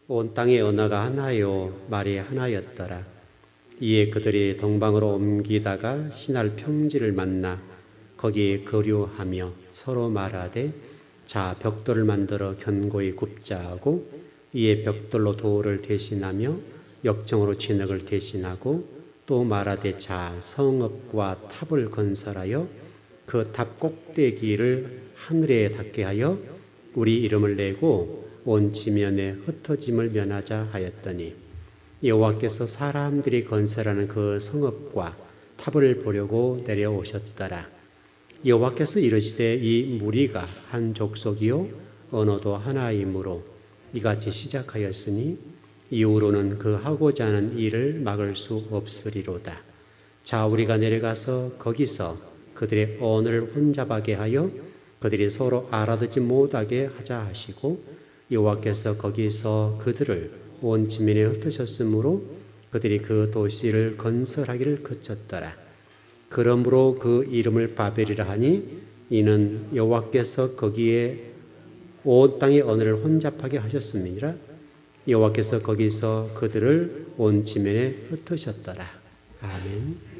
온 땅의 언어가 하나요 말이 하나였더라. 이에 그들이 동방으로 옮기다가 신할 평지를 만나 거기에 거류하며 서로 말하되 자 벽돌을 만들어 견고히 굽자 하고 이에 벽돌로 도를 대신하며 역정으로 진흙을 대신하고 또 말하되 자 성읍과 탑을 건설하여 그 탑 꼭대기를 하늘에 닿게 하여 우리 이름을 내고 온 지면에 흩어짐을 면하자 하였더니 여호와께서 사람들이 건설하는 그 성읍과 탑을 보려고 내려오셨더라. 여호와께서 이르시되 이 무리가 한 족속이요 언어도 하나이므로 이같이 시작하였으니 이후로는 그 하고자 하는 일을 막을 수 없으리로다. 자 우리가 내려가서 거기서 그들의 언어를 혼잡하게 하여 그들이 서로 알아듣지 못하게 하자 하시고 여호와께서 거기서 그들을 온 지면에 흩으셨으므로 그들이 그 도시를 건설하기를 그쳤더라. 그러므로 그 이름을 바벨이라 하니 이는 여호와께서 거기에 온 땅의 언어를 혼잡하게 하셨음이니라. 여호와께서 거기서 그들을 온 지면에 흩으셨더라. 아멘.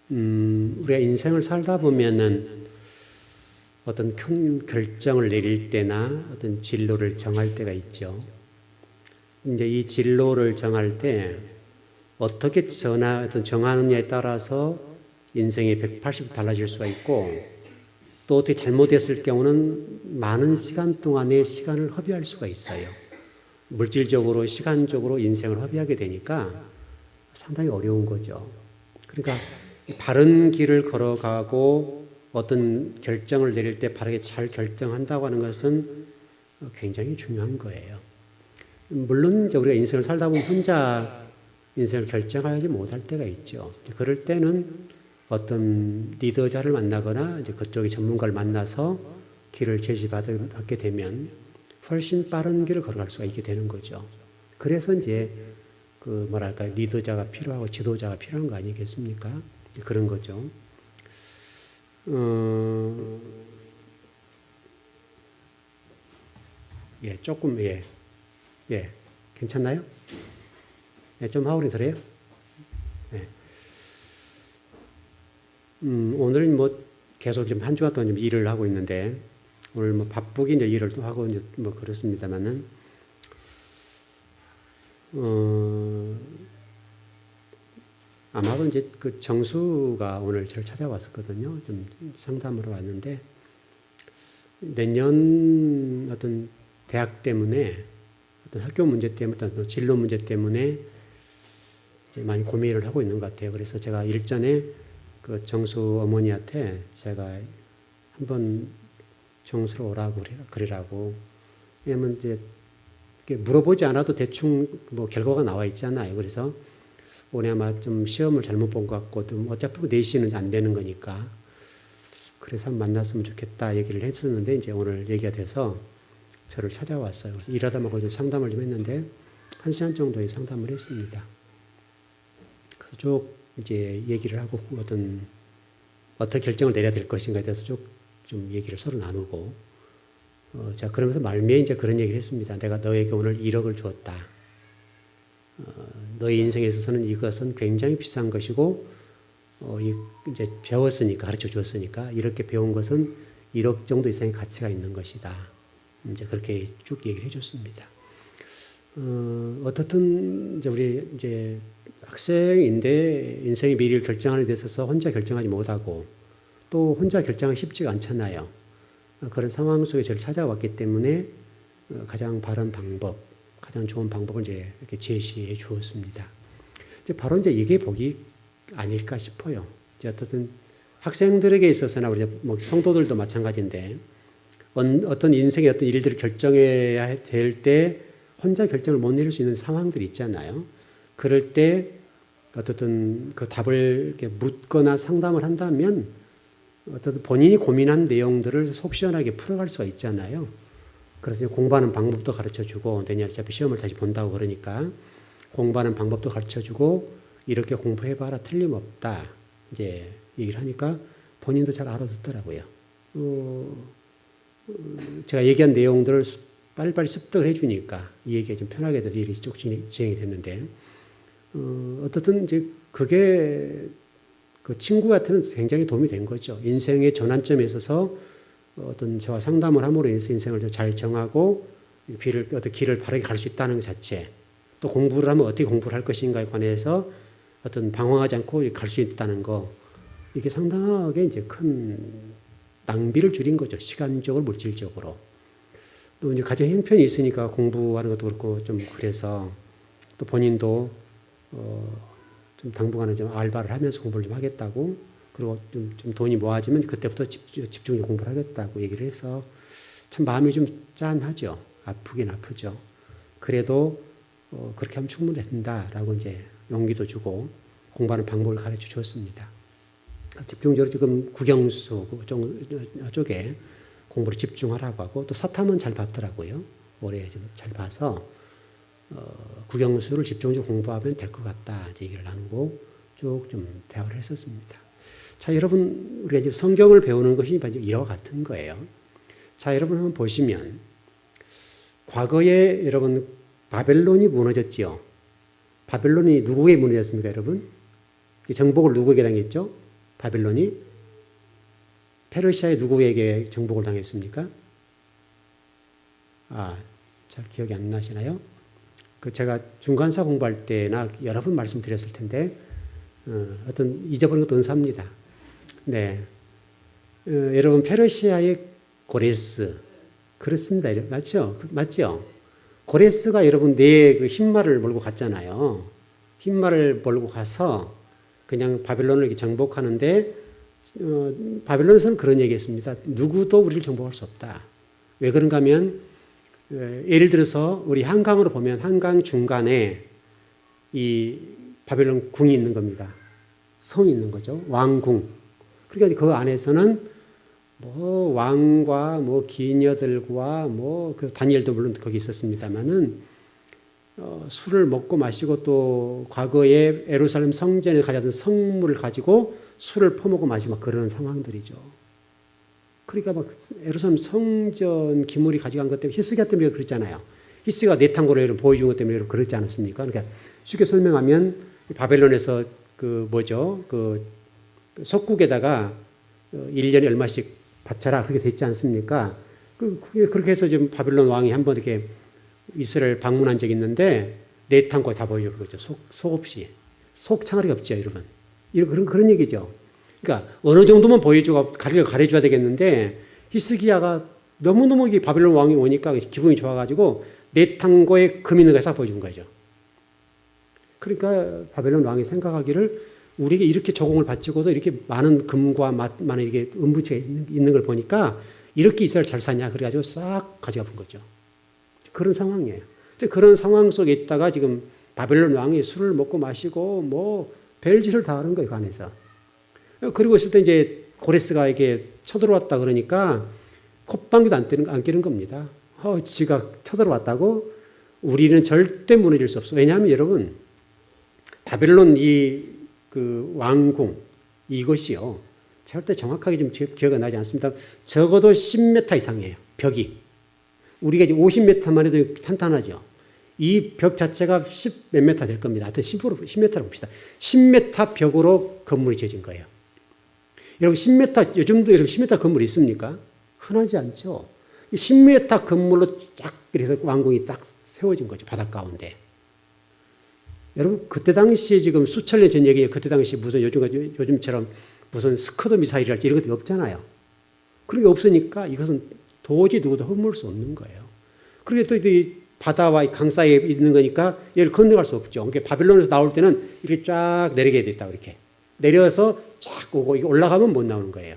우리가 인생을 살다 보면은 어떤 큰 결정을 내릴 때나 어떤 진로를 정할 때가 있죠. 이제 이 진로를 정할 때 어떻게 정하느냐에 따라서 인생이 180도 달라질 수가 있고 또 어떻게 잘못했을 경우는 많은 시간 동안의 시간을 허비할 수가 있어요. 물질적으로, 시간적으로 인생을 허비하게 되니까 상당히 어려운 거죠. 그러니까 바른 길을 걸어가고 어떤 결정을 내릴 때 바르게 잘 결정한다고 하는 것은 굉장히 중요한 거예요. 물론 우리가 인생을 살다 보면 혼자 인생을 결정하지 못할 때가 있죠. 그럴 때는 어떤 리더자를 만나거나 이제 그쪽의 전문가를 만나서 길을 제시받게 되면 훨씬 빠른 길을 걸어갈 수가 있게 되는 거죠. 그래서 이제 리더자가 필요하고 지도자가 필요한 거 아니겠습니까? 그런 거죠. 조금, 괜찮나요? 좀 하울이 덜해요? 오늘 계속 좀 한 주가 동안 일을 하고 있는데, 오늘 바쁘게 이제 일을 또 하고 이제 그렇습니다만은, 아마도 이제 그 정수가 오늘 저를 찾아왔었거든요. 좀 상담으로 왔는데, 내년 어떤 대학 때문에, 어떤 학교 문제 때문에, 어떤 진로 문제 때문에 이제 많이 고민을 하고 있는 것 같아요. 그래서 제가 일전에 그 정수 어머니한테 제가 한번 정수로 오라고 그러라고. 왜냐면 이제 물어보지 않아도 대충 결과가 나와 있잖아요. 그래서 올해 아마 좀 시험을 잘못 본 것 같고, 어차피 내신은 안 되는 거니까. 그래서 만났으면 좋겠다 얘기를 했었는데, 이제 오늘 얘기가 돼서 저를 찾아왔어요. 그래서 일하다 말고 좀 상담을 좀 했는데, 1시간 정도의 상담을 했습니다. 그래서 쭉 이제 얘기를 하고, 어떤 결정을 내려야 될 것인가에 대해서 쭉 좀 얘기를 서로 나누고, 자, 그러면서 말미에 이제 그런 얘기를 했습니다. 내가 너에게 오늘 1억을 주었다. 너의 인생에 있어서는 이것은 굉장히 비싼 것이고, 이제 배웠으니까, 가르쳐 주었으니까, 이렇게 배운 것은 1억 정도 이상의 가치가 있는 것이다. 이제 그렇게 쭉 얘기를 해줬습니다. 어떻든, 우리 이제 학생인데 인생의 미래를 결정하는 데 있어서 혼자 결정하지 못하고, 또 혼자 결정하기 쉽지가 않잖아요. 그런 상황 속에 저를 찾아왔기 때문에 가장 바른 방법, 가장 좋은 방법을 이제 이렇게 제시해 주었습니다. 이제 바로 이제 이게 복이 아닐까 싶어요. 이제 어떤 학생들에게 있어서나 우리 성도들도 마찬가지인데, 어떤 인생의 어떤 일들을 결정해야 될 때 혼자 결정을 못 내릴 수 있는 상황들이 있잖아요. 그럴 때 어떻든 그 답을 이렇게 묻거나 상담을 한다면 어떤 본인이 고민한 내용들을 속 시원하게 풀어갈 수가 있잖아요. 그래서 공부하는 방법도 가르쳐주고, 내년 어차피 시험을 다시 본다고 그러니까 공부하는 방법도 가르쳐주고, 이렇게 공부해봐라 틀림없다 이제 얘기를 하니까 본인도 잘 알아듣더라고요. 제가 얘기한 내용들을 빨리빨리 습득을 해주니까 이 얘기가 좀 편하게 돼서 일이 쭉 진행이 됐는데, 어떻든 이제 그게 그 친구한테는 굉장히 도움이 된 거죠. 인생의 전환점에 있어서 어떤 저와 상담을 함으로 인해서 인생을 좀 잘 정하고 어떤 길을 바르게 갈 수 있다는 것 자체, 또 공부를 하면 어떻게 공부를 할 것인가에 관해서 어떤 방황하지 않고 갈 수 있다는 거, 이게 상당하게 이제 큰 낭비를 줄인 거죠. 시간적으로, 물질적으로. 또 이제 가정 형편이 있으니까 공부하는 것도 그렇고 좀 그래서 또 본인도 좀 당분간은 좀 알바를 하면서 공부를 좀 하겠다고, 그리고 좀 돈이 모아지면 그때부터 집중적으로 공부를 하겠다고 얘기를 해서 참 마음이 좀 짠하죠. 아프긴 아프죠. 그래도 그렇게 하면 충분히 된다라고 이제 용기도 주고 공부하는 방법을 가르쳐 주었습니다. 집중적으로 지금 국영수 쪽에 공부를 집중하라고 하고, 또 사탐은 잘 봤더라고요. 올해 좀 잘 봐서 국영수를 집중적으로 공부하면 될 것 같다 얘기를 나누고 쭉 좀 대화를 했었습니다. 자, 여러분, 우리가 이제 성경을 배우는 것이 이와 같은 거예요. 자, 여러분 한번 보시면 과거에 여러분 바벨론이 무너졌지요. 바벨론이 누구에게 무너졌습니까, 여러분? 정복을 누구에게 당했죠? 바벨론이 페르시아의 누구에게 정복을 당했습니까? 잘 기억이 안 나시나요? 제가 중간사 공부할 때나 여러 번 말씀드렸을 텐데, 어떤 잊어버린 것도 은사입니다. 네. 여러분, 페르시아의 고레스. 그렇습니다. 맞죠? 맞죠? 고레스가 여러분 그 흰말을 몰고 갔잖아요. 흰말을 몰고 가서 그냥 바벨론을 이렇게 정복하는데, 바벨론에서는 그런 얘기 했습니다. 누구도 우리를 정복할 수 없다. 왜 그런가 하면, 예를 들어서 우리 한강으로 보면 한강 중간에 이 바벨론 궁이 있는 겁니다. 성이 있는 거죠. 왕궁. 그러니까 그 안에서는 뭐 왕과 뭐 기녀들과 뭐 그 다니엘도 물론 거기 있었습니다만은 술을 먹고 마시고 또 과거에 예루살렘 성전에 가져던 성물을 가지고 술을 퍼먹고 마시고 막 그러는 상황들이죠. 그러니까 막 예루살렘 성전 기물이 가져간 것 때문에 히스기야 때문에 그랬잖아요. 히스기야가 내탕고를 보여준 것 때문에 그러지 않았습니까? 그러니까 쉽게 설명하면 바벨론에서 그 석국에다가 1년에 얼마씩 바쳐라 그렇게 됐지 않습니까? 그렇게 해서 지금 바벨론 왕이 한번 이렇게 이스라엘 방문한 적이 있는데 내탕고 다 보여준 거죠. 속 없이. 속 창아리가 없죠, 여러분. 그런 얘기죠. 그러니까 어느 정도만 보여주고 가려줘야 되겠는데 히스기야가 너무너무 바벨론 왕이 오니까 기분이 좋아가지고 내탕고에 금 있는 거 싹 보여준 거죠. 그러니까 바벨론 왕이 생각하기를 우리에게 이렇게 조공을 바치고도 이렇게 많은 금과 많은 이게 은부치가 있는 걸 보니까 이렇게 이스라엘 잘 사냐 그래가지고 싹 가져가 본 거죠. 그런 상황이에요. 그런 상황 속에 있다가 지금 바벨론 왕이 술을 먹고 마시고 뭐 별짓을 다 하는 거예요, 그 안에서. 그리고 있을 때 이제 고레스가 이게 쳐들어왔다 그러니까 콧방귀도 안 끼는 겁니다. 지가 쳐들어왔다고? 우리는 절대 무너질 수 없어. 왜냐하면 여러분, 바벨론 그 왕궁, 이것이요. 절대 정확하게 좀 기억이 나지 않습니다. 적어도 10m 이상이에요, 벽이. 우리가 이제 50m만 해도 탄탄하죠. 이 벽 자체가 10 몇 메타 될 겁니다. 하여튼 10m라고 봅시다. 10m 벽으로 건물이 지어진 거예요. 여러분 10m, 요즘도 여러분 10m 건물이 있습니까? 흔하지 않죠. 10m 건물로 쫙 그래서 왕궁이 딱 세워진 거죠. 바닷 가운데. 여러분 그때 당시에 지금 수천 년 전 얘기예요. 그때 당시에 무슨 요즘처럼 무슨 스커드 미사일이랄지 이런 것들이 없잖아요. 그런 게 없으니까 이것은 도저히 누구도 허물 수 없는 거예요. 그리고 또 이 바다와 이 강 사이에 있는 거니까 얘를 건너갈 수 없죠. 그러니까 바벨론에서 나올 때는 이렇게 쫙 내리게 됐다 이렇게. 내려서 쫙 오고 이게 올라가면 못 나오는 거예요.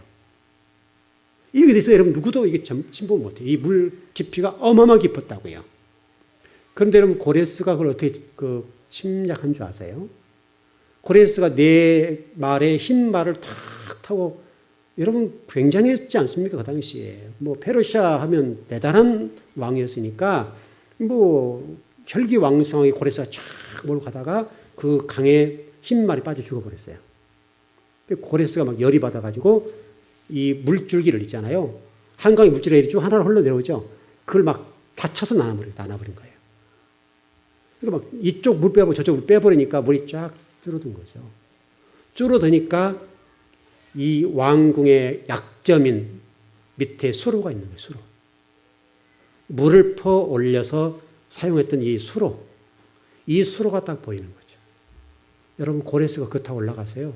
이렇게 돼서 여러분 누구도 이게 침범 못해요. 이 물 깊이가 어마어마하게 깊었다고요. 그런데 여러분 고레스가 그걸 어떻게 침략한 줄 아세요? 고레스가 네 말에 흰 말을 탁 타고 여러분 굉장했지 않습니까? 그 당시에. 뭐 페르시아 하면 대단한 왕이었으니까 뭐 혈기왕성하게 고레스가 쫙 몰고 가다가 그 강에 흰 말이 빠져 죽어버렸어요. 고레스가 막 열이 받아가지고 이 물줄기를 있잖아요. 한강의 물줄기가 쭉 하나로 흘러내려오죠. 그걸 막 다쳐서 나눠버린 거예요. 그러니까 막 이쪽 물 빼고 저쪽 물 빼버리니까 물이 쫙 줄어든 거죠. 줄어드니까 이 왕궁의 약점인 밑에 수로가 있는 거예요. 수로. 물을 퍼 올려서 사용했던 이 수로. 이 수로가 딱 보이는 거죠. 여러분 고레스가 그거 타고 올라가세요.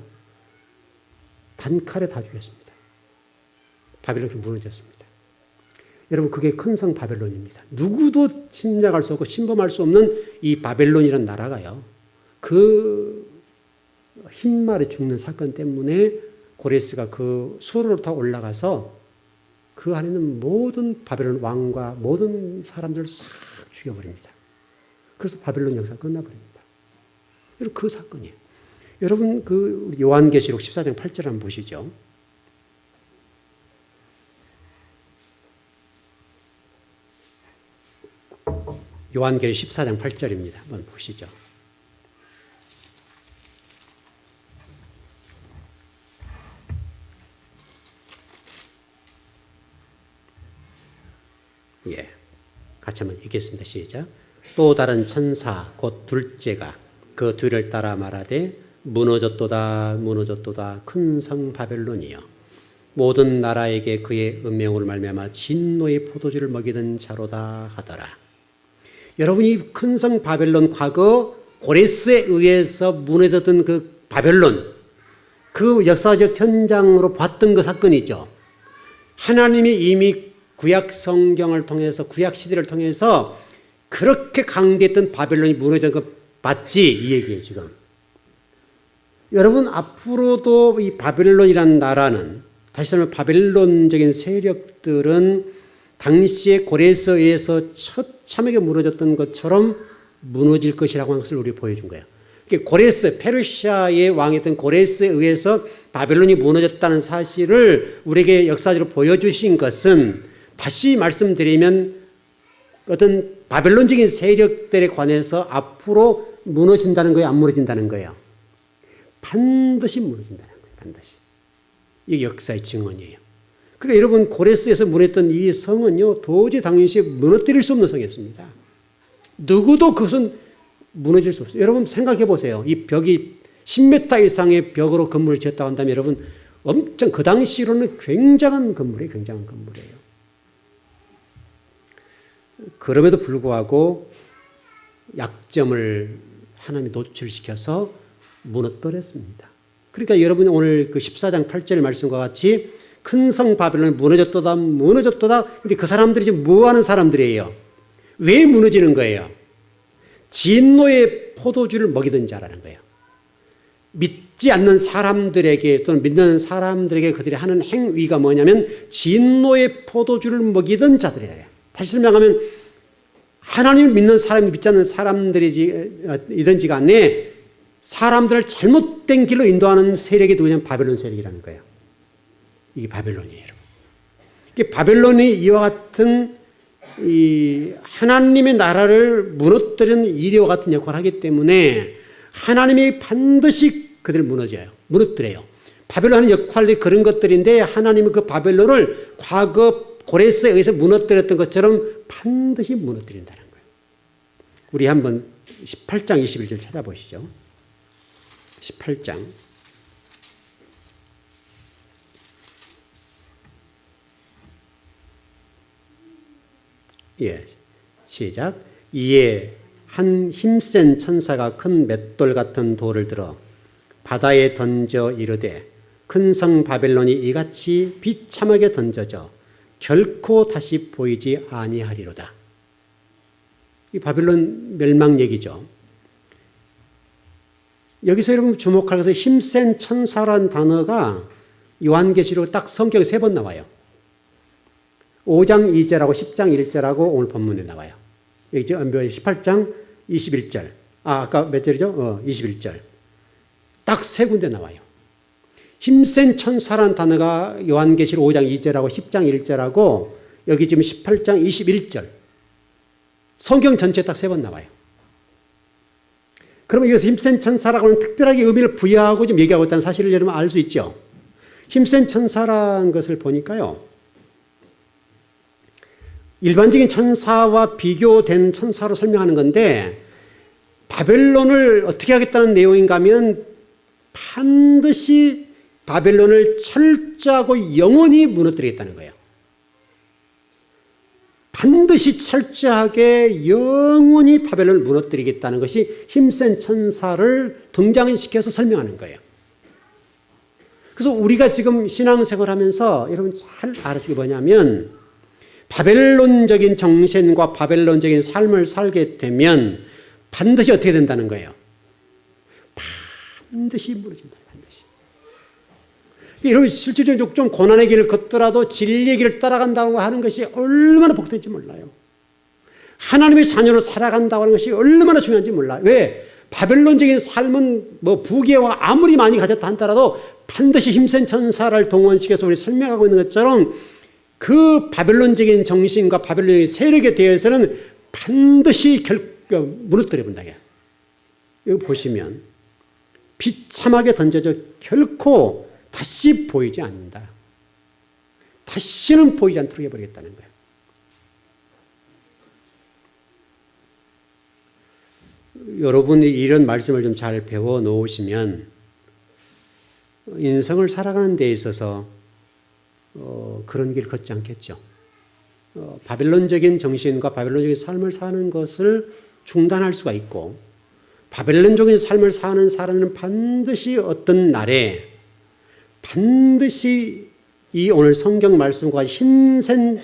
단칼에 다 죽였습니다. 바빌론이 무너졌습니다. 여러분 그게 큰 성 바벨론입니다. 누구도 침략할 수 없고 침범할 수 없는 이 바벨론이라는 나라가요. 그 흰말에 죽는 사건 때문에 고레스가 그 수로를 타고 올라가서 그 안에 있는 모든 바벨론 왕과 모든 사람들을 싹 죽여버립니다. 그래서 바벨론 역사가 끝나버립니다. 여러분 그 사건이에요. 여러분 그 요한계시록 14장 8절 한번 보시죠. 요한계시록 14장 8절입니다. 한번 보시죠. 예, 같이 한번 읽겠습니다. 시작. 또 다른 천사 곧 둘째가 그 뒤를 따라 말하되 무너졌도다 무너졌도다 큰 성 바벨론이여 모든 나라에게 그의 음행으로 말미암아 진노의 포도주를 먹이던 자로다 하더라. 여러분 이 큰 성 바벨론 과거 고레스에 의해서 무너졌던 그 바벨론 그 역사적 현장으로 봤던 그 사건이죠. 하나님이 이미 구약 성경을 통해서 구약 시대를 통해서 그렇게 강대했던 바벨론이 무너진 거 맞지? 이 얘기예요 지금. 여러분 앞으로도 이 바벨론이라는 나라는 다시 말하면 바벨론적인 세력들은 당시에 고레스에 의해서 처참하게 무너졌던 것처럼 무너질 것이라고 하는 것을 우리 보여준 거예요. 고레스, 페르시아의 왕이었던 고레스에 의해서 바벨론이 무너졌다는 사실을 우리에게 역사적으로 보여주신 것은 다시 말씀드리면 어떤 바벨론적인 세력들에 관해서 앞으로 무너진다는 거예요? 안 무너진다는 거예요? 반드시 무너진다는 거예요. 반드시. 이게 역사의 증언이에요. 그러니까 여러분 고레스에서 무너졌던 이 성은요 도저히 당시에 무너뜨릴 수 없는 성이었습니다. 누구도 그것은 무너질 수 없어요. 여러분 생각해 보세요. 이 벽이 10m 이상의 벽으로 건물을 지었다고 한다면 여러분 엄청 그 당시로는 굉장한 건물이에요. 굉장한 건물이에요. 그럼에도 불구하고 약점을 하나님이 노출시켜서 무너뜨렸습니다. 그러니까 여러분 오늘 그 14장 8절 말씀과 같이 큰 성 바벨론이 무너졌도다 무너졌도다. 근데 그 사람들이 지금 뭐 하는 사람들이에요? 왜 무너지는 거예요? 진노의 포도주를 먹이던 자라는 거예요. 믿지 않는 사람들에게 또는 믿는 사람들에게 그들이 하는 행위가 뭐냐면 진노의 포도주를 먹이던 자들이에요. 다시 설명하면 하나님을 믿는 사람이 믿지 않는 사람들이든지 간에 사람들을 잘못된 길로 인도하는 세력이 누구냐면 바벨론 세력이라는 거예요. 이게 바벨론이에요. 여러분. 이게 바벨론이 이와 같은 이 하나님의 나라를 무너뜨리는 이리와 같은 역할을 하기 때문에 하나님이 반드시 그들을 무너뜨려요. 바벨론 하는 역할이 그런 것들인데 하나님은 그 바벨론을 과거 고레스에 의해서 무너뜨렸던 것처럼 반드시 무너뜨린다는 거예요. 우리 한번 18장 21절 찾아보시죠. 18장. 예, 시작. 이에 한 힘센 천사가 큰 맷돌 같은 돌을 들어 바다에 던져 이르되 큰 성 바벨론이 이같이 비참하게 던져져 결코 다시 보이지 아니하리로다. 이 바벨론 멸망 얘기죠. 여기서 여러분 주목할 것은 힘센 천사라는 단어가 요한계시록 딱 성경에 3번 나와요. 5장 2절하고 10장 1절하고 오늘 본문에 나와요. 여기 18장 21절. 아까 몇 절이죠? 21절. 딱 3군데 나와요. 힘센 천사라는 단어가 요한계시록 5장 2절하고 10장 1절하고 여기 지금 18장 21절. 성경 전체에 딱 3번 나와요. 그러면 여기서 힘센 천사라고 하는 특별하게 의미를 부여하고 좀 얘기하고 있다는 사실을 여러분 알 수 있죠. 힘센 천사라는 것을 보니까요. 일반적인 천사와 비교된 천사로 설명하는 건데 바벨론을 어떻게 하겠다는 내용인가 하면 반드시 바벨론을 철저하고 영원히 무너뜨리겠다는 거예요. 반드시 철저하게 영원히 바벨론을 무너뜨리겠다는 것이 힘센 천사를 등장시켜서 설명하는 거예요. 그래서 우리가 지금 신앙생활 하면서 여러분 잘 알아시기 뭐냐면 바벨론적인 정신과 바벨론적인 삶을 살게 되면 반드시 어떻게 된다는 거예요? 반드시 무너진다. 반드시. 여러분 실질적으로 좀 고난의 길을 걷더라도 진리의 길을 따라간다고 하는 것이 얼마나 복된지 몰라요. 하나님의 자녀로 살아간다고 하는 것이 얼마나 중요한지 몰라요. 왜? 바벨론적인 삶은 뭐 부귀와 아무리 많이 가졌다 한다라도 반드시 힘센 천사를 동원시켜서 우리 설명하고 있는 것처럼 그 바벨론적인 정신과 바벨론의 세력에 대해서는 반드시 무너뜨려 본다. 여기 보시면 비참하게 던져져 결코 다시 보이지 않는다. 다시는 보이지 않도록 해버리겠다는 거예요. 여러분이 이런 말씀을 좀 잘 배워 놓으시면 인생을 살아가는 데 있어서 그런 길을 걷지 않겠죠. 바벨론적인 정신과 바벨론적인 삶을 사는 것을 중단할 수가 있고 바벨론적인 삶을 사는 사람은 반드시 어떤 날에 반드시 이 오늘 성경 말씀과 힘센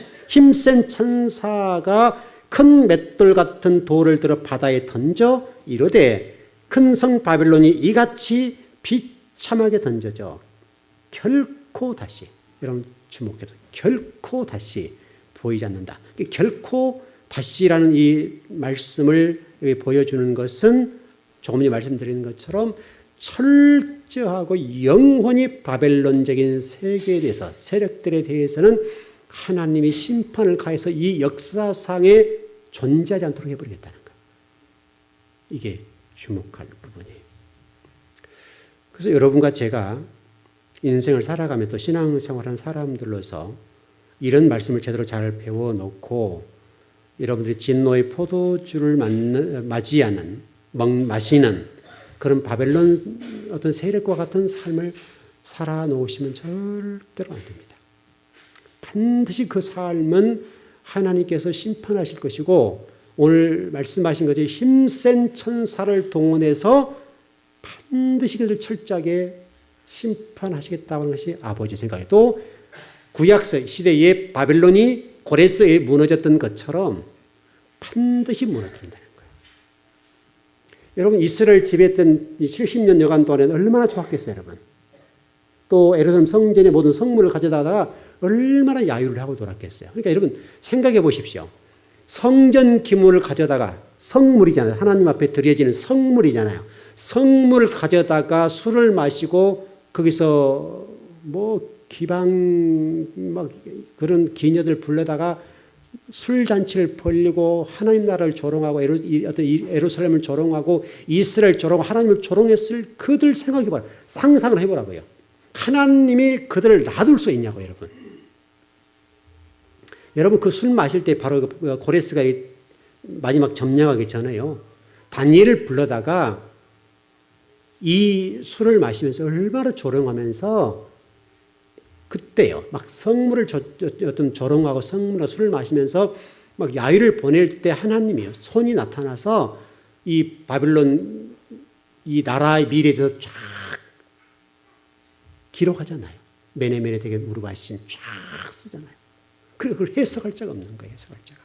천사가 큰 맷돌 같은 돌을 들어 바다에 던져 이르되 큰 성 바벨론이 이같이 비참하게 던져져 결코 다시 여러분 주목해서 결코 다시 보이지 않는다. 결코 다시라는 이 말씀을 보여주는 것은 조금 전에 말씀드린 것처럼 철저하고 영원히 바벨론적인 세계에 대해서 세력들에 대해서는 하나님이 심판을 가해서 이 역사상에 존재하지 않도록 해버리겠다는 거예요. 이게 주목할 부분이에요. 그래서 여러분과 제가 인생을 살아가면서 신앙생활하는 사람들로서 이런 말씀을 제대로 잘 배워놓고 여러분들이 진노의 포도주를 마시는 그런 바벨론 어떤 세력과 같은 삶을 살아놓으시면 절대로 안 됩니다. 반드시 그 삶은 하나님께서 심판하실 것이고 오늘 말씀하신 것이 힘센 천사를 동원해서 반드시 그들을 철저하게 심판하시겠다는 것이 아버지 생각이에요. 또 구약 시대에 바벨론이 고레스에 무너졌던 것처럼 반드시 무너뜨린다는 거예요. 여러분 이스라엘 지배했던 70년 여간 동안에는 얼마나 좋았겠어요, 여러분. 또 예루살렘 성전의 모든 성물을 가져다가 얼마나 야유를 하고 놀았겠어요. 그러니까 여러분 생각해 보십시오. 성전 기물을 가져다가 성물이잖아요. 하나님 앞에 드려지는 성물이잖아요. 성물을 가져다가 술을 마시고 거기서 뭐 기방 막 그런 기녀들 불러다가 술잔치를 벌리고 하나님 나라를 조롱하고 예루살렘을 조롱하고 이스라엘 조롱하고 하나님을 조롱했을 그들 생각해봐요. 상상을 해보라고요. 하나님이 그들을 놔둘 수 있냐고 여러분. 여러분 그 술 마실 때 바로 고레스가 마지막 점령하기 전에요. 다니엘을 불러다가 이 술을 마시면서 얼마나 조롱하면서 그때요. 막 성물을 어떤 조롱하고 성물과 술을 마시면서 막 야유를 보낼 때 하나님이요. 손이 나타나서 이 바벨론 이 나라의 미래에 대해서 쫙 기록하잖아요. 메네메네 되게 우르바신 쫙 쓰잖아요. 그리고 그걸 해석할 자가 없는 거예요. 해석할 자가.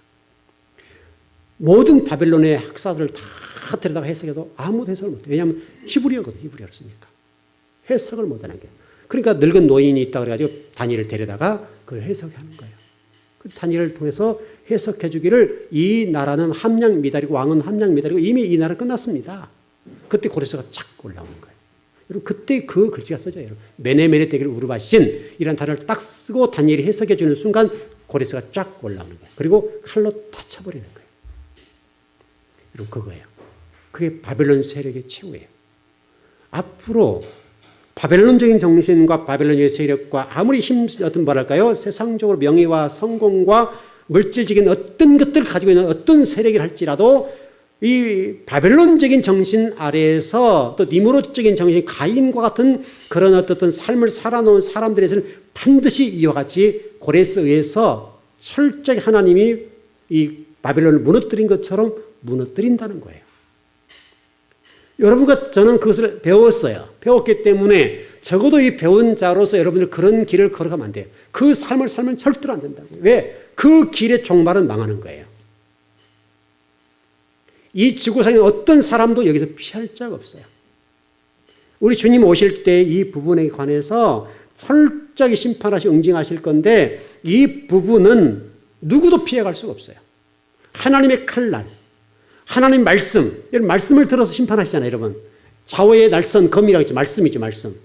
모든 바벨론의 학사들을 다 들여다가 해석해도 아무도 해석을 못해요. 왜냐하면 히브리어거든요. 히브리어를 쓰니까. 해석을 못하는 게. 그러니까 늙은 노인이 있다 그래가지고 다니엘을 데려다가 그걸 해석하는 거예요. 그 다니엘을 통해서 해석해 주기를 이 나라는 함량 미달이고 왕은 함량 미달이고 이미 이 나라 끝났습니다. 그때 고레스가 쫙 올라오는 거예요. 여러분 그때 그 글씨가 써져요. 여러분. 메네메네 되기를 우르바신 이란 단어를 딱 쓰고 다니엘이 해석해 주는 순간 고레스가 쫙 올라오는 거예요. 그리고 칼로 다 쳐버리는 거예요. 여러분 그거예요. 그게 바벨론 세력의 최후예요. 앞으로 바벨론적인 정신과 바벨론의 세력과 아무리 세상적으로 명예와 성공과 물질적인 어떤 것들을 가지고 있는 어떤 세력을 할지라도 이 바벨론적인 정신 아래에서 또 니무롯적인 정신, 가인과 같은 그런 어떤 삶을 살아놓은 사람들에서는 반드시 이와 같이 고레스에 의해서 철저히 하나님이 이 바벨론을 무너뜨린 것처럼 무너뜨린다는 거예요. 여러분과 저는 그것을 배웠어요. 배웠기 때문에 적어도 이 배운 자로서 여러분들 그런 길을 걸어가면 안 돼요. 그 삶을 살면 절대로 안 된다고요. 왜? 그 길의 종말은 망하는 거예요. 이 지구상에 어떤 사람도 여기서 피할 자가 없어요. 우리 주님 오실 때 이 부분에 관해서 철저히 심판하시고 응징하실 건데 이 부분은 누구도 피해갈 수가 없어요. 하나님의 칼날, 하나님 말씀, 여러분 말씀을 들어서 심판하시잖아요. 여러분 좌우의 날선 검이라고 했죠. 말씀이죠. 말씀.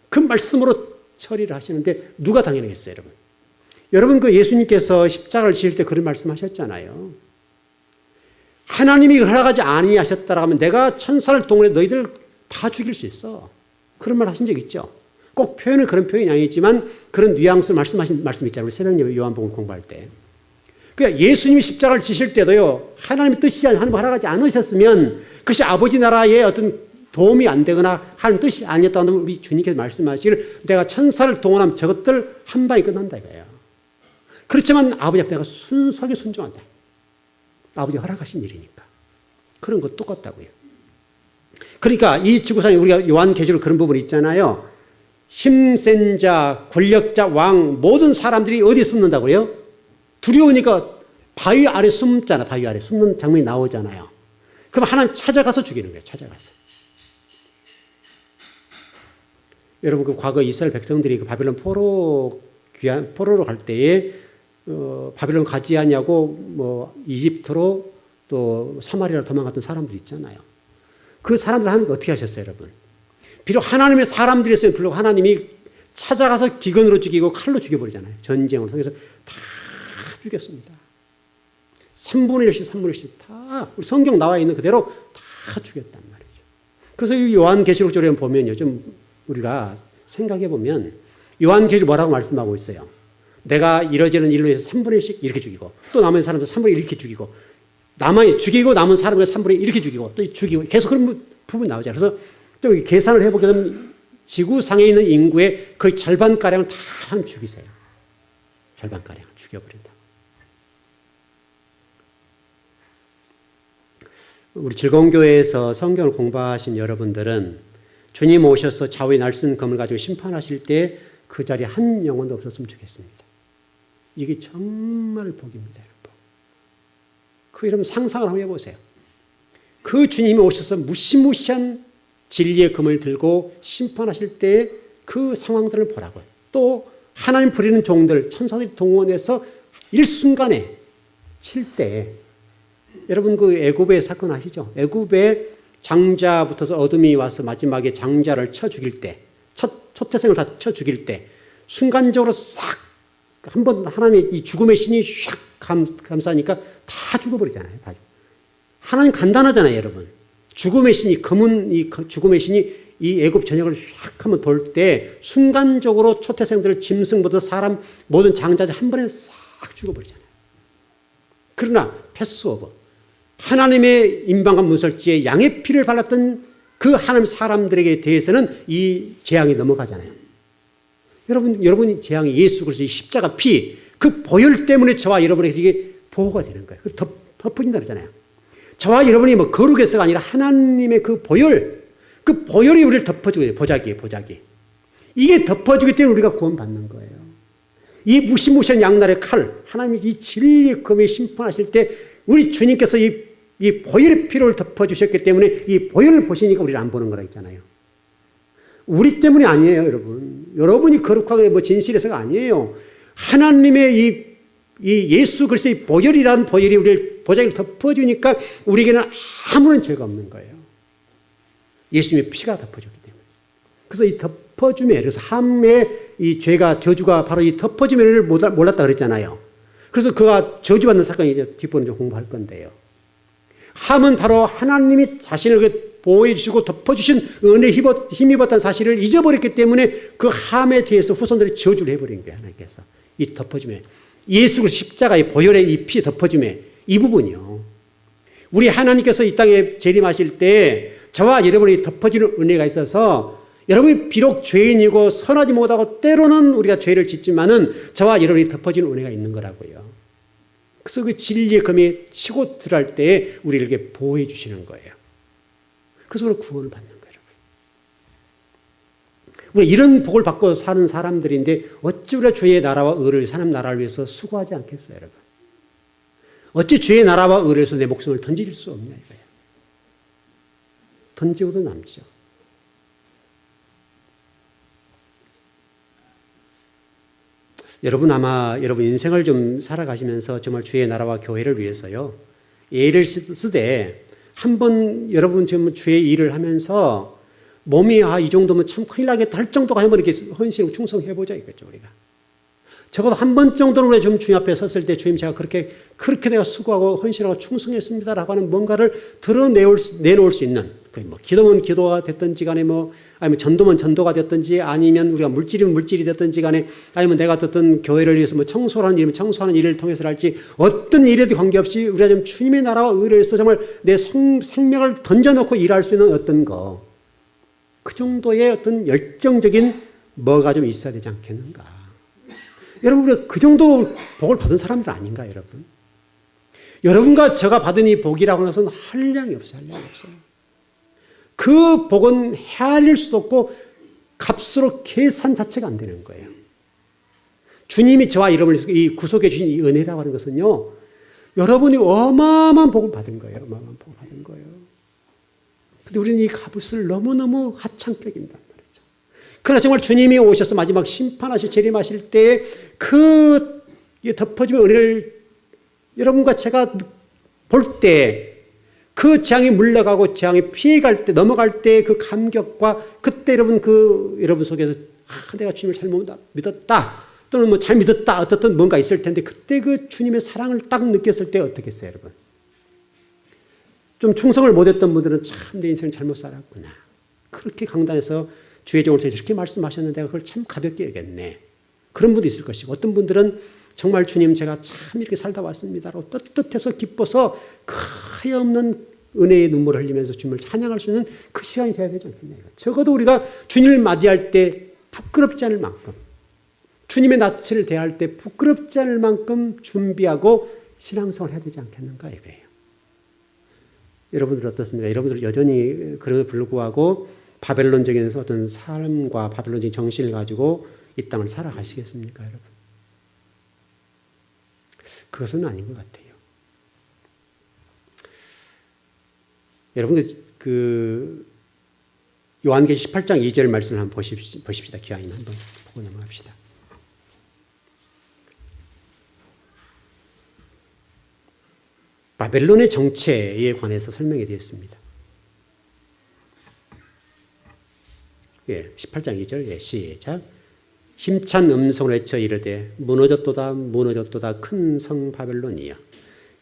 그 말씀으로 처리를 하시는데 누가 당연하겠어요. 여러분. 여러분 그 예수님께서 십자가를 지실 때 그런 말씀하셨잖아요. 하나님이 허락하지 아니하셨다라고 하면 내가 천사를 동원해 너희들 다 죽일 수 있어. 그런 말 하신 적 있죠. 꼭 표현은 그런 표현이 아니지만 그런 뉘앙스를 말씀하신 말씀 있잖아요. 우리 새벽 예배 요한복음 공부할 때. 그러니까 예수님이 십자가를 지실 때도요. 하나님의 뜻이 하나님 허락하지 않으셨으면 그것이 아버지 나라의 어떤 도움이 안 되거나 하나님 뜻이 아니었다고 하면 우리 주님께서 말씀하시기를 내가 천사를 동원하면 저것들 한 방에 끝난다 이거예요. 그렇지만 아버지 앞에 내가 순수하게 순종한다. 아버지가 허락하신 일이니까. 그런 것 똑같다고요. 그러니까 이 지구상에 우리가 요한계시록 그런 부분이 있잖아요. 힘센 자, 권력자, 왕 모든 사람들이 어디에 숨는다고요? 두려우니까 바위 아래 숨잖아. 바위 아래 숨는 장면이 나오잖아요. 그럼 하나님 찾아가서 죽이는 거예요. 찾아가서. 여러분 그 과거 이스라엘 백성들이 그 바벨론 포로로 갈 때에 바벨론 가지 않냐고 뭐 이집트로 또 사마리아로 도망갔던 사람들 있잖아요. 그 사람들 하나님 어떻게 하셨어요, 여러분? 비록 하나님의 사람들이었으면 불구하고 하나님이 찾아가서 기근으로 죽이고 칼로 죽여버리잖아요. 전쟁을 통해서 다 죽였습니다. 3분의 1씩 3분의 1씩 다 우리 성경 나와 있는 그대로 다 죽였단 말이죠. 그래서 이 요한계시록적으로 보면요, 좀 우리가 생각해 보면 요한계시록 뭐라고 말씀하고 있어요? 내가 이러저런 일로 해서 3분의 1씩 이렇게 죽이고 또 남은 사람들 3분의 1 이렇게 죽이고 죽이고 남은 사람들 3분의 1 이렇게 죽이고 또 죽이고 계속 그런 부분이 나오잖아요. 그래서 좀 계산을 해보게 되면 지구상에 있는 인구의 거의 절반가량을 다 죽이세요. 절반가량을 죽여버린다. 우리 즐거운 교회에서 성경을 공부하신 여러분들은 주님 오셔서 좌우의 날선 검을 가지고 심판하실 때 그 자리에 한 영혼도 없었으면 좋겠습니다. 이게 정말 복입니다, 여러분. 그 여러분 상상을 한번 해보세요. 그 주님이 오셔서 무시무시한 진리의 검을 들고 심판하실 때 그 상황들을 보라고요. 또 하나님 부리는 종들, 천사들이 동원해서 일순간에 칠 때 여러분 그 애굽의 사건 아시죠? 애굽의 장자부터서 어둠이 와서 마지막에 장자를 쳐 죽일 때 초태생을 다 쳐 죽일 때 순간적으로 싹 한번 하나님의 이 죽음의 신이 샥 감싸니까 다 죽어버리잖아요. 다 하나님 간단하잖아요, 여러분. 죽음의 신이 검은 이 죽음의 신이 이 애굽 전역을 샥 한번 돌 때 순간적으로 초태생들 짐승부터 사람 모든 장자들 한 번에 싹 죽어버리잖아요. 그러나 패스오버 하나님의 임방과 문설지에 양의 피를 발랐던 그 하나님 사람들에게 대해서는 이 재앙이 넘어가잖아요. 여러분이 재앙이 예수 그리스도의 십자가 피, 그 보혈 때문에 저와 여러분에게 이게 보호가 되는 거예요. 덮어진다 그러잖아요. 저와 여러분이 뭐 거룩해서가 아니라 하나님의 그 보혈이 우리를 덮어주고 보자기예요, 보자기. 이게 덮어주기 때문에 우리가 구원받는 거예요. 이 무시무시한 양날의 칼, 하나님이 이 진리의 검에 심판하실 때 우리 주님께서 이 보혈의 피를 덮어주셨기 때문에 이 보혈을 보시니까 우리를 안 보는 거라 했잖아요. 우리 때문이 아니에요, 여러분. 여러분이 거룩하게 뭐 진실해서가 아니에요. 하나님의 이 예수 그리스도의 보혈이라는 보혈이 우리를 보자기를 덮어주니까 우리에게는 아무런 죄가 없는 거예요. 예수님의 피가 덮어주기 때문에. 그래서 이 덮어줌에, 그래서 함의 이 죄가, 저주가 바로 이 덮어줌을 몰랐다 그랬잖아요. 그래서 그가 저주받는 사건이 이제 뒷부분 좀 공부할 건데요. 함은 바로 하나님이 자신을 보호해 주시고 덮어주신 은혜에 힘입었다는 사실을 잊어버렸기 때문에 그 함에 대해서 후손들이 저주를 해버린 거예요. 하나님께서. 이 덮어줌에. 예수 그리스도 십자가의 보혈의 이 피 덮어줌에 이 부분이요. 우리 하나님께서 이 땅에 재림하실 때 저와 여러분이 덮어지는 은혜가 있어서 여러분이 비록 죄인이고 선하지 못하고 때로는 우리가 죄를 짓지만은 저와 여러분이 덮어지는 은혜가 있는 거라고요. 그래서 그 진리의 검이 치고 들어갈 때에 우리를 이렇게 보호해 주시는 거예요. 그래서 우리가 구원을 받는 거예요. 우리 이런 복을 받고 사는 사람들인데 어찌 우리가 주의 나라와 의를 사는 나라를 위해서 수고하지 않겠어요, 여러분? 어찌 주의 나라와 의를 위해서 내 목숨을 던질 수 없냐 이거예요. 던지고도 남죠. 여러분 아마 여러분 인생을 좀 살아가시면서 정말 주의 나라와 교회를 위해서요. 예를 쓰되 한번 여러분 지금 주의 일을 하면서 몸이 이 정도면 참 큰일 나겠다 할 정도가 한번 이렇게 헌신하고 충성해보자 이거죠 우리가. 적어도 한 번 정도는 우리가 좀 주님 앞에 섰을 때 주님 제가 그렇게 내가 수고하고 헌신하고 충성했습니다라고 하는 뭔가를 내놓을 수 있는 뭐 기도면 기도가 됐든지 간에 아니면 전도면 전도가 됐든지 아니면 우리가 물질이면 물질이 됐든지 간에 아니면 내가 어떤 교회를 위해서 청소를 하는 일이면 청소하는 일을 통해서랄지 어떤 일에도 관계없이 우리가 좀 주님의 나라와 의를 위해서 정말 내 생명을 던져놓고 일할 수 있는 어떤 그 정도의 어떤 열정적인 뭐가 좀 있어야 되지 않겠는가. 여러분 우리가 그 정도 복을 받은 사람들 아닌가 여러분. 여러분과 제가 받은 이 복이라고 하는 것은 한량이 없어요. 한량이 없어요. 그 복은 헤아릴 수도 없고 값으로 계산 자체가 안 되는 거예요. 주님이 저와 여러분을 이 구속해 주신 이 은혜라고 하는 것은요. 여러분이 어마어마한 복을 받은 거예요. 어마어마한 복을 받은 거예요. 근데 우리는 이 값을 너무너무 하찮게 여긴단 말이죠. 그러나 정말 주님이 오셔서 마지막 심판하실 재림하실 때 그 덮어주면 은혜를 여러분과 제가 볼 때 그 재앙이 물러가고 재앙이 피해갈 때 넘어갈 때 그 감격과 그때 여러분 속에서 내가 주님을 잘못 믿었다 또는 잘 믿었다 어떻든 뭔가 있을 텐데 그때 그 주님의 사랑을 딱 느꼈을 때 어떻겠어요 여러분? 좀 충성을 못했던 분들은 참 내 인생을 잘못 살았구나. 그렇게 강단에서 주의 종을 통해서 이렇게 말씀하셨는데 내가 그걸 참 가볍게 여겼네. 그런 분도 있을 것이고 어떤 분들은 정말 주님 제가 참 이렇게 살다 왔습니다라고 떳떳해서 기뻐서 그 하염없는 은혜의 눈물을 흘리면서 주님을 찬양할 수 있는 그 시간이 돼야 되지 않겠냐. 적어도 우리가 주님을 맞이할 때 부끄럽지 않을 만큼 주님의 낯을 대할 때 부끄럽지 않을 만큼 준비하고 신앙생활을 해야 되지 않겠는가 이거예요. 여러분들 어떻습니까? 여러분들 여전히 그럼에도 불구하고 바벨론적인 어떤 삶과 바벨론적인 정신을 가지고 이 땅을 살아가시겠습니까, 여러분? 그것은 아닌 것 같아요. 여러분, 요한계시 18장 2절 말씀을 한번 보십시다. 기왕이면 한번 보고 넘어갑시다. 바벨론의 정체에 관해서 설명이 되었습니다. 18장 2절 시작. 힘찬 음성으로 외쳐 이르되 무너졌도다 무너졌도다 큰 성 바벨론이여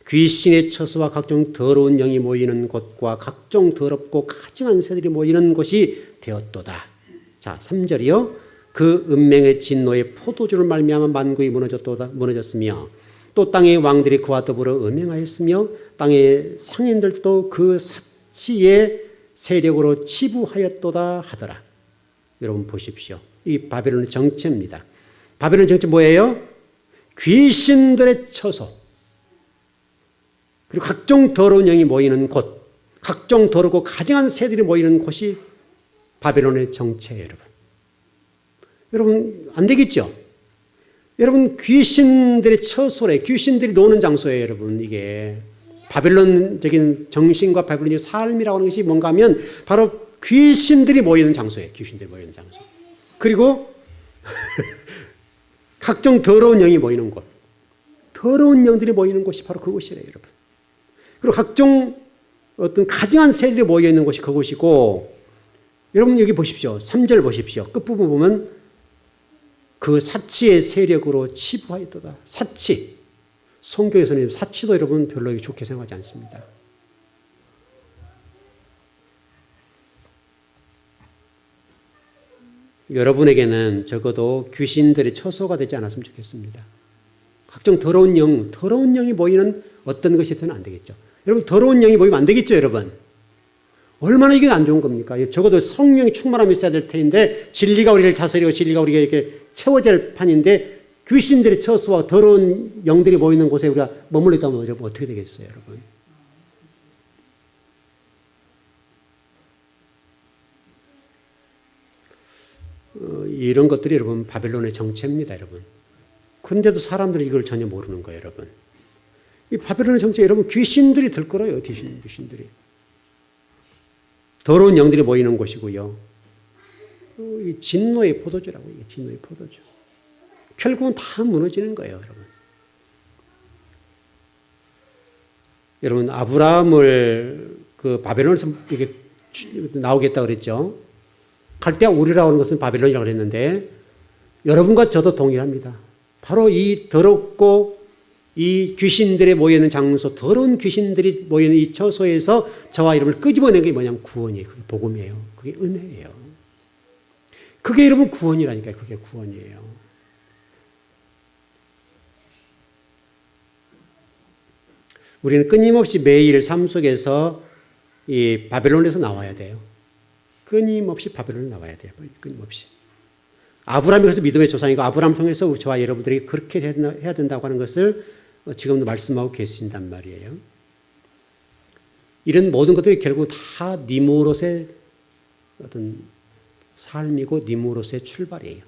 귀신의 처소와 각종 더러운 영이 모이는 곳과 각종 더럽고 가증한 새들이 모이는 곳이 되었도다. 자 3절이요. 그 은맹의 진노의 포도주를 말미암아 만국이 무너졌으며 또 땅의 왕들이 그와 더불어 음행하였으며 땅의 상인들도 그 사치의 세력으로 치부하였도다 하더라. 여러분 보십시오. 이 바벨론의 정체입니다. 바벨론 정체 뭐예요? 귀신들의 처소. 그리고 각종 더러운 영이 모이는 곳. 각종 더럽고 가증한 새들이 모이는 곳이 바벨론의 정체예요, 여러분. 여러분 안 되겠죠? 여러분 귀신들의 처소래. 귀신들이 노는 장소예요, 여러분. 이게 바벨론적인 정신과 바벨론의 삶이라고 하는 것이 뭔가 하면 바로 귀신들이 모이는 장소예요. 귀신들이 모이는 장소. 그리고 각종 더러운 영이 모이는 곳. 더러운 영들이 모이는 곳이 바로 그곳이래요, 여러분. 그리고 각종 어떤 가증한 새들이 모여있는 곳이 그곳이고 여러분 여기 보십시오. 3절 보십시오. 끝부분 보면 그 사치의 세력으로 치부하였도다. 사치. 성경에서는 사치도 여러분 별로 좋게 생각하지 않습니다. 여러분에게는 적어도 귀신들의 처소가 되지 않았으면 좋겠습니다. 각종 더러운 영이 모이는 어떤 것이 되면 안 되겠죠. 여러분, 더러운 영이 모이면 안 되겠죠, 여러분? 얼마나 이게 안 좋은 겁니까? 적어도 성령이 충만함이 있어야 될 텐데, 진리가 우리를 다스리고 진리가 우리가 이렇게 채워질 판인데, 귀신들의 처소와 더러운 영들이 모이는 곳에 우리가 머물러 있다면 여러분 어떻게 되겠어요, 여러분? 이런 것들이 여러분 바벨론의 정체입니다, 여러분. 그런데도 사람들이 이걸 전혀 모르는 거예요, 여러분. 이 바벨론의 정체, 여러분 귀신들이 들끓어요, 귀신들이. 더러운 영들이 모이는 곳이고요. 이 진노의 포도주라고, 이게 진노의 포도주. 결국은 다 무너지는 거예요, 여러분. 여러분, 아브라함을 그 바벨론에서 이렇게 나오겠다 그랬죠. 갈대아 우르라고 하는 것은 바벨론이라고 그랬는데, 여러분과 저도 동일합니다. 바로 이 더럽고 이 귀신들이 모여있는 장소, 더러운 귀신들이 모여있는 이 처소에서 저와 여러분을 끄집어낸 게 뭐냐면 구원이에요. 그게 복음이에요. 그게 은혜예요. 그게 여러분 구원이라니까요. 그게 구원이에요. 우리는 끊임없이 매일 삶 속에서 이 바벨론에서 나와야 돼요. 끊임없이 바벨론에 나와야 돼요. 끊임없이. 아브라함이 그래서 믿음의 조상이고 아브라함 통해서 저와 여러분들이 그렇게 해야 된다고 하는 것을 지금도 말씀하고 계신단 말이에요. 이런 모든 것들이 결국 다 니무롯의 어떤 삶이고 니무롯의 출발이에요.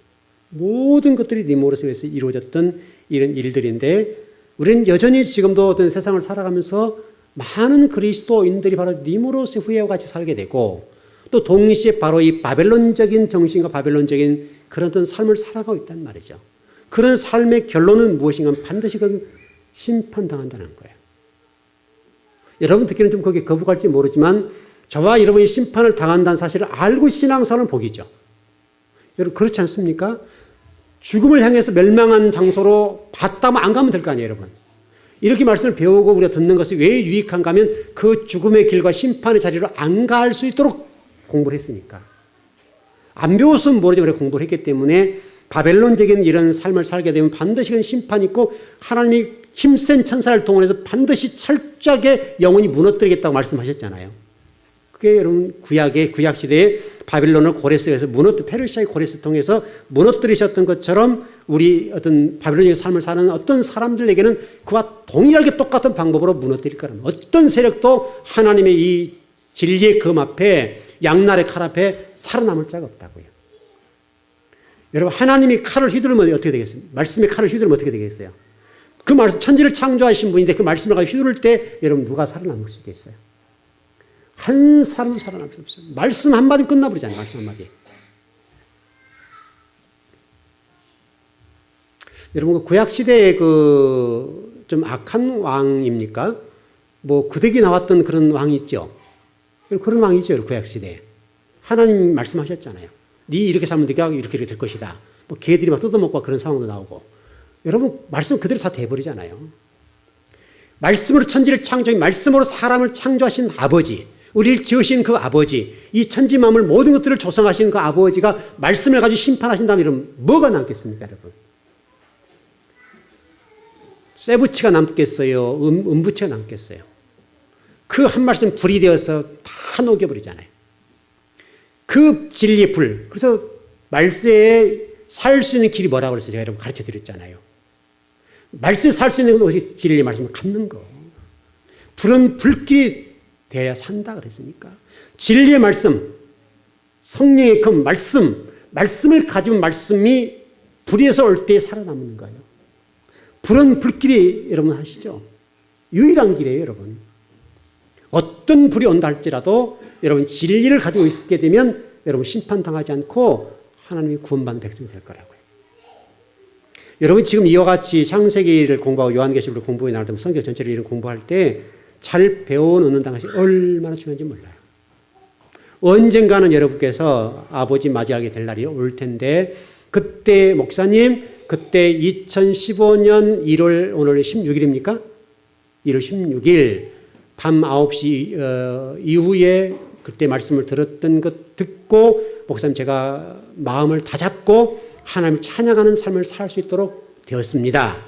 모든 것들이 니무롯에 의해서 이루어졌던 이런 일들인데, 우리는 여전히 지금도 어떤 세상을 살아가면서 많은 그리스도인들이 바로 니무롯의 후예와 같이 살게 되고, 또 동시에 바로 이 바벨론적인 정신과 바벨론적인 그런 어떤 삶을 살아가고 있단 말이죠. 그런 삶의 결론은 무엇인가 하면 반드시 그건 심판당한다는 거예요. 여러분 듣기는 좀 거기에 거부갈지 모르지만, 저와 여러분이 심판을 당한다는 사실을 알고 신앙생활은 복이죠. 여러분 그렇지 않습니까? 죽음을 향해서 멸망한 장소로 봤다면 안 가면 될 거 아니에요, 여러분. 이렇게 말씀을 배우고 우리가 듣는 것이 왜 유익한가 하면 그 죽음의 길과 심판의 자리로 안 갈 수 있도록 공부를 했으니까. 안 배웠으면 모르지만 우리가 공부를 했기 때문에 바벨론적인 이런 삶을 살게 되면 반드시 그건 심판이 있고, 하나님이 힘센 천사를 동원해서 반드시 철저하게 영원히 무너뜨리겠다고 말씀하셨잖아요. 그게 여러분 구약 시대에 바빌론을 고레스에서 페르시아의 고레스 통해서 무너뜨리셨던 것처럼 우리 어떤 바빌론의 삶을 사는 어떤 사람들에게는 그와 동일하게 똑같은 방법으로 무너뜨릴 거라는, 어떤 세력도 하나님의 이 진리의 검 앞에, 양날의 칼 앞에 살아남을 자가 없다고요. 여러분, 하나님이 칼을 휘두르면 어떻게 되겠어요? 말씀의 칼을 휘두르면 어떻게 되겠어요? 그 말씀, 천지를 창조하신 분인데 그 말씀을 가지고 휘두를 때 여러분 누가 살아남을 수 있겠어요? 한 사람도 살아남을 수 없어요. 말씀 한마디 끝나버리잖아요. 말씀 한마디. 여러분, 그 구약시대의 그 좀 악한 왕입니까? 뭐 구더기 나왔던 그런 왕이 있죠. 그런 왕이죠. 구약시대에. 하나님 말씀하셨잖아요. 네 이렇게 살면 네가 이렇게 될 것이다. 뭐 개들이 막 뜯어먹고 그런 상황도 나오고. 여러분, 말씀 그대로 다 돼버리잖아요. 말씀으로 천지를 창조해, 말씀으로 사람을 창조하신 아버지, 우리를 지으신 그 아버지, 이 천지만물 모든 것들을 조성하신 그 아버지가 말씀을 가지고 심판하신다면 이러면 뭐가 남겠습니까, 여러분? 쇠붙이가 남겠어요? 은붙이가 남겠어요? 그 한 말씀 불이 되어서 다 녹여버리잖아요. 그 진리의 불. 그래서 말세에 살 수 있는 길이 뭐라고 그랬어요? 제가 여러분 가르쳐 드렸잖아요. 말세에 살 수 있는 것이 진리의 말씀을 갖는 거. 불은 불길이 되어야 산다 그랬으니까. 진리의 말씀, 성령의 그 말씀을 가지고 말씀이 불에서 올 때 살아남는 거예요. 불은 불길이 여러분 아시죠? 유일한 길이에요, 여러분. 어떤 불이 온다 할지라도 여러분 진리를 가지고 있게 되면 여러분 심판당하지 않고 하나님이 구원받는 백성이 될 거라고요. 여러분 지금 이와 같이 창세기를 공부하고 요한계시록을 공부해 나갈 때 성경 전체를 이런 공부할 때 잘 배워놓는 것이 얼마나 중요한지 몰라요. 언젠가는 여러분께서 아버지 맞이하게 될 날이 올 텐데, 그때 목사님, 그때 2015년 1월 오늘 16일입니까? 1월 16일 밤 9시 이후에 그때 말씀을 들었던 것 듣고, 목사님 제가 마음을 다잡고 하나님을 찬양하는 삶을 살 수 있도록 되었습니다.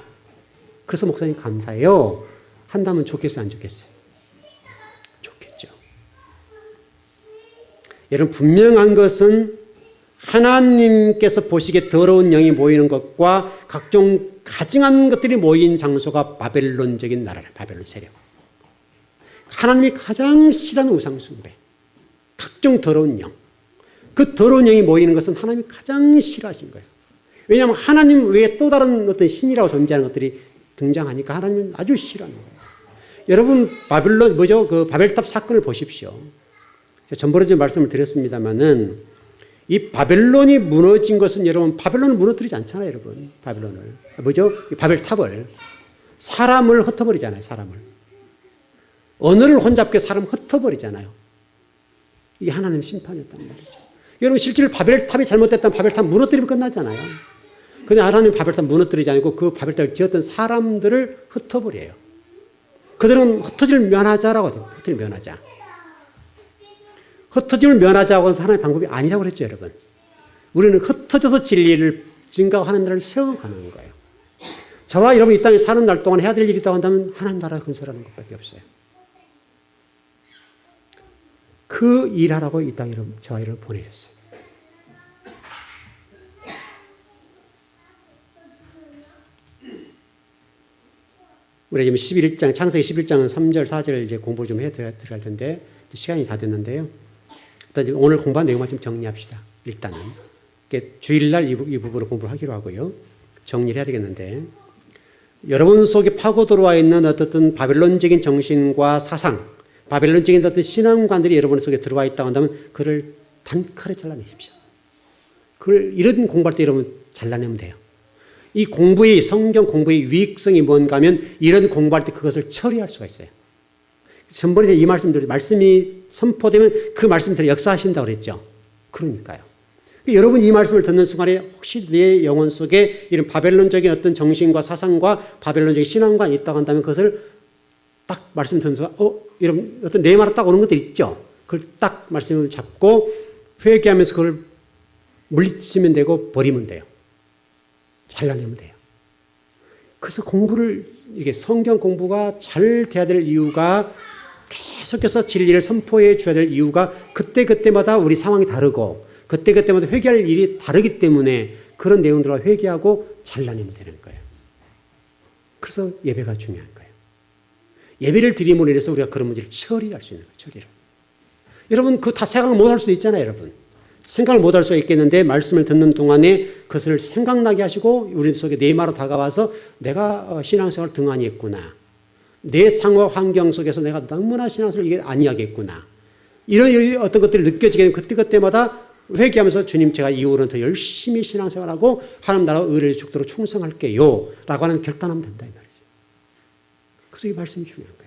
그래서 목사님 감사해요. 한다면 좋겠어요, 안 좋겠어요? 좋겠죠. 여러분, 분명한 것은 하나님께서 보시기에 더러운 영이 모이는 것과 각종 가증한 것들이 모인 장소가 바벨론적인 나라라, 바벨론 세력. 하나님이 가장 싫어하는 우상숭배, 각종 더러운 영. 그 더러운 영이 모이는 것은 하나님이 가장 싫어하신 거예요. 왜냐하면 하나님 외에 또 다른 어떤 신이라고 존재하는 것들이 등장하니까 하나님은 아주 싫어하는 거예요. 여러분, 그 바벨탑 사건을 보십시오. 제가 전번에 말씀을 드렸습니다만은 이 바벨론이 무너진 것은 여러분, 바벨론을 무너뜨리지 않잖아요, 여러분. 바벨론을. 바벨탑을. 사람을 흩어버리잖아요, 사람을. 언어를 혼잡게 사람을 흩어버리잖아요. 이게 하나님의 심판이었단 말이죠. 여러분, 실제로 바벨탑이 잘못됐다면 바벨탑 무너뜨리면 끝나잖아요. 근데 하나님 바벨탑 무너뜨리지 않고 그 바벨탑을 지었던 사람들을 흩어버려요. 그들은 흩어질 면하자라고 해요. 흩어질 면하자. 흩어짐을 면하자고 하는 하나님의 방법이 아니라고 그랬죠, 여러분. 우리는 흩어져서 진리를 증가하는 날을 세워가는 거예요. 저와 여러분 이 땅에 사는 날 동안 해야 될 일이 있다고 한다면 하나님 나라 건설하는 것밖에 없어요. 그 일하라고 이 땅에 저와 여러분 보내셨어요. 우리 지금 11장, 창세기 11장은 3절, 4절 이제 공부 좀 해 들어갈 텐데, 시간이 다 됐는데요. 일단 오늘 공부한 내용만 좀 정리합시다. 일단은. 주일날 이 부분을 공부하기로 하고요. 정리를 해야 되겠는데, 여러분 속에 파고 들어와 있는 어떤 바벨론적인 정신과 사상, 바벨론적인 어떤 신앙관들이 여러분 속에 들어와 있다고 한다면, 그를 단칼에 잘라내십시오. 이런 공부할 때 여러분 잘라내면 돼요. 이 공부의, 성경 공부의 유익성이 뭔가 하면 이런 공부할 때 그것을 처리할 수가 있어요. 전번에 이 말씀이 선포되면 그 말씀대로 역사하신다고 그랬죠. 그러니까요. 여러분 이 말씀을 듣는 순간에 혹시 내 영혼 속에 이런 바벨론적인 어떤 정신과 사상과 바벨론적인 신앙관이 있다고 한다면 그것을 딱 말씀 듣는 순간, 이런 어떤 내 말에 딱 오는 것들 있죠. 그걸 딱 말씀을 잡고 회개하면서 그걸 물리치면 되고 버리면 돼요. 잘라내면 돼요. 그래서 이게 성경 공부가 잘 돼야 될 이유가 계속해서 진리를 선포해 줘야 될 이유가 그때그때마다 우리 상황이 다르고 그때그때마다 회개할 일이 다르기 때문에 그런 내용들과 회개하고 잘라내면 되는 거예요. 그래서 예배가 중요한 거예요. 예배를 드림으로 인해서 우리가 그런 문제를 처리할 수 있는 거예요. 처리를. 여러분 그 다 생각 못 할 수도 있잖아요. 여러분. 생각을 못 할 수가 있겠는데 말씀을 듣는 동안에 그것을 생각나게 하시고 우리 속에 내마로 다가와서 내가 신앙생활을 등한히 했구나. 내 상황 환경 속에서 내가 너무나 신앙생활을 이게 아니하겠구나. 이런 어떤 것들이 느껴지게 되면 그때그때마다 회개하면서 주님 제가 이후로는 더 열심히 신앙생활하고 하나님 나라 의를 죽도록 충성할게요. 라고 하는 결단하면 된다 이 말이죠. 그래서 이 말씀이 중요한 거예요.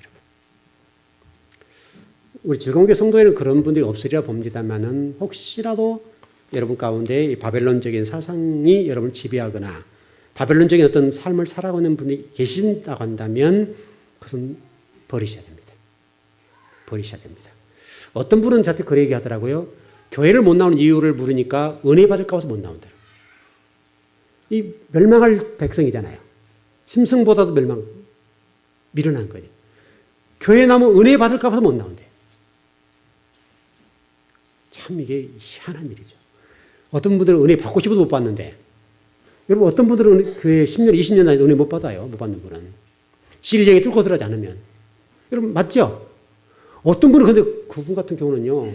우리 즐거운교회 성도에는 그런 분들이 없으리라 봅니다만은 혹시라도 여러분 가운데 이 바벨론적인 사상이 여러분을 지배하거나 바벨론적인 어떤 삶을 살아가는 분이 계신다고 한다면 그것은 버리셔야 됩니다. 버리셔야 됩니다. 어떤 분은 저한테 그런 얘기 하더라고요. 교회를 못 나오는 이유를 물으니까 은혜 받을까 봐서 못 나온다. 이 멸망할 백성이잖아요. 짐승보다도 미련한 거예요. 교회 나오면 은혜 받을까 봐서 못 나온대. 참 이게 희한한 일이죠. 어떤 분들은 은혜 받고 싶어도 못 받는데 여러분 어떤 분들은 교회 10년, 20년 다니도 은혜 못 받아요. 못 받는 분은. 진리에 뚫고 들어가지 않으면. 여러분 맞죠? 어떤 분은 근데 그분 같은 경우는요.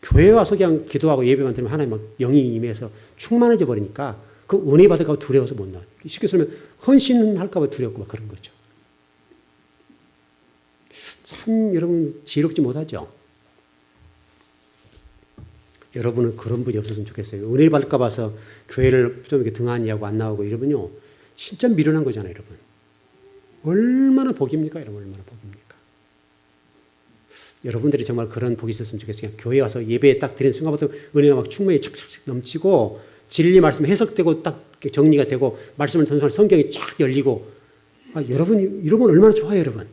교회에 와서 그냥 기도하고 예배만 드리면 하나님 막 영이 임해서 충만해져 버리니까 그 은혜 받을까 봐 두려워서 못 나와요. 쉽게 설명 헌신할까 봐 두렵고 막 그런 거죠. 참 여러분 지혜롭지 못하죠? 여러분은 그런 분이 없었으면 좋겠어요. 은혜 받을까 봐서 교회를 좀 이렇게 등한히 하고 안 나오고 이러면요. 진짜 미련한 거잖아요, 여러분. 얼마나 복입니까? 여러분, 얼마나 복입니까? 여러분들이 정말 그런 복이 있었으면 좋겠어요. 교회에 와서 예배에 딱 드리는 순간부터 은혜가 막 충만히 척척 넘치고 진리 말씀 해석되고 딱 정리가 되고 말씀을 듣는 순간 성경이 쫙 열리고 여러분 이러면 얼마나 좋아요, 여러분.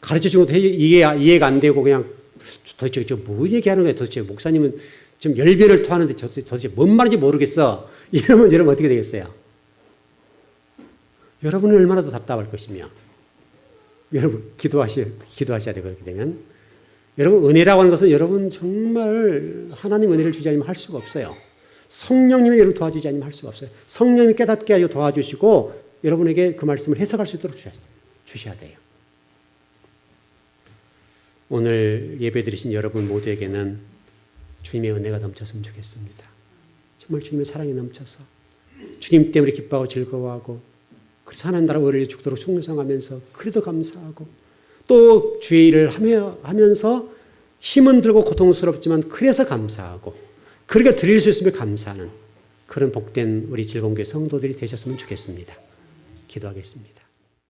가르쳐 준 것도 이해가 안 되고 그냥 도대체 뭐 얘기하는 거예요? 도대체 목사님은 지금 열변을 토하는데 도대체 뭔 말인지 모르겠어. 이러면 여러분 어떻게 되겠어요? 여러분은 얼마나 더 답답할 것이며. 여러분 기도하셔야 돼요. 그렇게 되면. 여러분 은혜라고 하는 것은 여러분 정말 하나님 은혜를 주지 않으면 할 수가 없어요. 성령님이 여러분 도와주지 않으면 할 수가 없어요. 성령님이 깨닫게 하여 도와주시고 여러분에게 그 말씀을 해석할 수 있도록 주셔야 돼요. 오늘 예배 드리신 여러분 모두에게는 주님의 은혜가 넘쳤으면 좋겠습니다. 정말 주님의 사랑이 넘쳐서 주님 때문에 기뻐하고 즐거워하고 그래서 하나님 나라 의를 죽도록 충성하면서 그래도 감사하고 또 주의 일을 하면서 힘은 들고 고통스럽지만 그래서 감사하고 그렇게 드릴 수 있으면 감사하는 그런 복된 우리 즐거운 교회 성도들이 되셨으면 좋겠습니다. 기도하겠습니다.